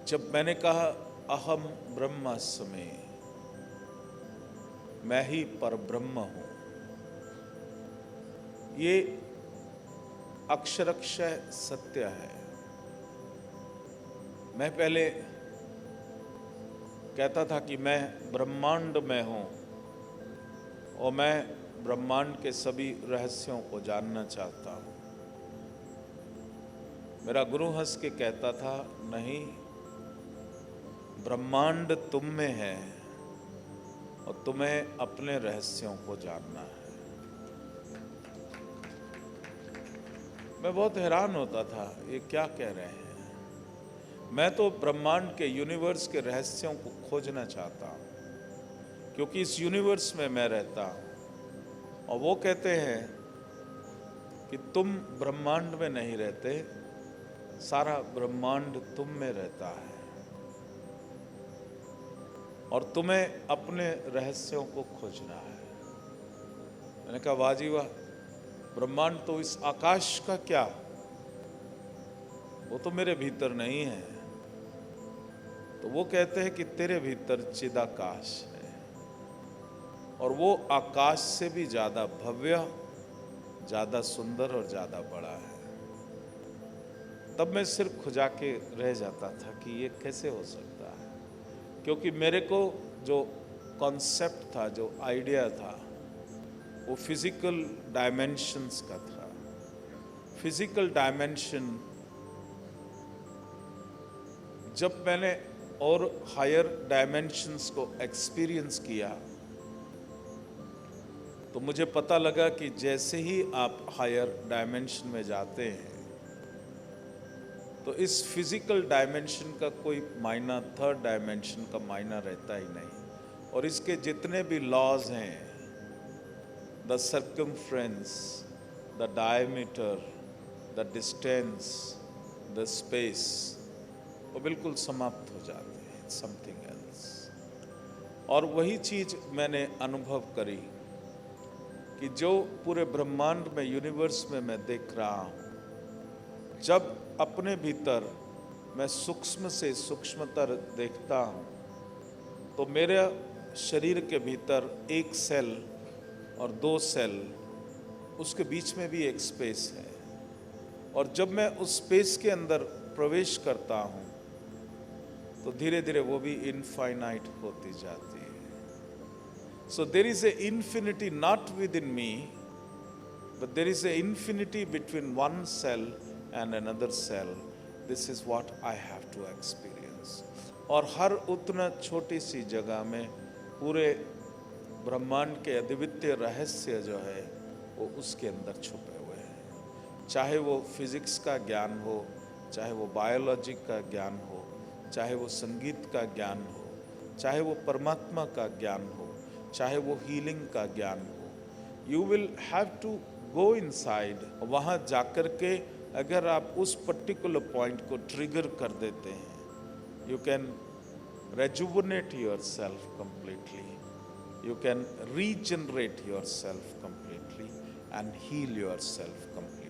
जब मैंने कहा अहम ब्रह्मास्मि, मैं ही परब्रह्म हूं, ये अक्षरक्षय सत्य है। मैं पहले कहता था कि मैं ब्रह्मांड में हूं और मैं ब्रह्मांड के सभी रहस्यों को जानना चाहता हूं। मेरा गुरु हंस के कहता था, नहीं, ब्रह्मांड तुम में है और तुम्हें अपने रहस्यों को जानना है। मैं बहुत हैरान होता था, ये क्या कह रहे हैं। मैं तो ब्रह्मांड के यूनिवर्स के रहस्यों को खोजना चाहता हूं, क्योंकि इस यूनिवर्स में मैं रहता हूं। और वो कहते हैं कि तुम ब्रह्मांड में नहीं रहते, सारा ब्रह्मांड तुम में रहता है और तुम्हें अपने रहस्यों को खोजना है। मैंने कहा, वाह जी वाह, ब्रह्मांड तो इस आकाश का क्या, वो तो मेरे भीतर नहीं है। तो वो कहते हैं कि तेरे भीतर चिदाकाश है और वो आकाश से भी ज्यादा भव्य, ज्यादा सुंदर और ज्यादा बड़ा है। तब मैं सिर खुजा के रह जाता था कि ये कैसे हो सकता है, क्योंकि मेरे को जो कॉन्सेप्ट था, जो आइडिया था, वो फिजिकल डायमेंशंस का था। फिजिकल डायमेंशन जब मैंने और हायर डायमेंशंस को एक्सपीरियंस किया तो मुझे पता लगा कि जैसे ही आप हायर डायमेंशन में जाते हैं तो इस फिजिकल डायमेंशन का कोई मायना थर्ड डायमेंशन का मायना रहता ही नहीं। और इसके जितने भी लॉज हैं, the circumference, the diameter, the distance, the space, वो बिल्कुल समाप्त हो जाते हैं, समथिंग एल्स। और वही चीज मैंने अनुभव करी कि जो पूरे ब्रह्मांड में, यूनिवर्स में मैं देख रहा हूं, जब अपने भीतर मैं सूक्ष्म से सूक्ष्मतर देखता हूं तो मेरे शरीर के भीतर एक सेल और दो सेल, उसके बीच में भी एक स्पेस है। और जब मैं उस स्पेस के अंदर प्रवेश करता हूं तो धीरे धीरे वो भी इनफाइनाइट होती जाती है। So there is a infinity not within me, but there is a infinity between one cell and another cell. This is what I have to experience. और हर उतना छोटी सी जगह में पूरे ब्रह्मांड के अद्वितीय रहस्य जो है वो उसके अंदर छुपे हुए हैं। चाहे वो फिजिक्स का ज्ञान हो, चाहे वो बायोलॉजी का ज्ञान हो, चाहे वो संगीत का ज्ञान हो, चाहे वो परमात्मा का ज्ञान हो, चाहे वो हीलिंग का ज्ञान हो, you will have to go inside. वहाँ जाकर के अगर आप उस पर्टिकुलर पॉइंट को ट्रिगर कर देते हैं, you can rejuvenate yourself completely, you can regenerate yourself completely and heal yourself completely.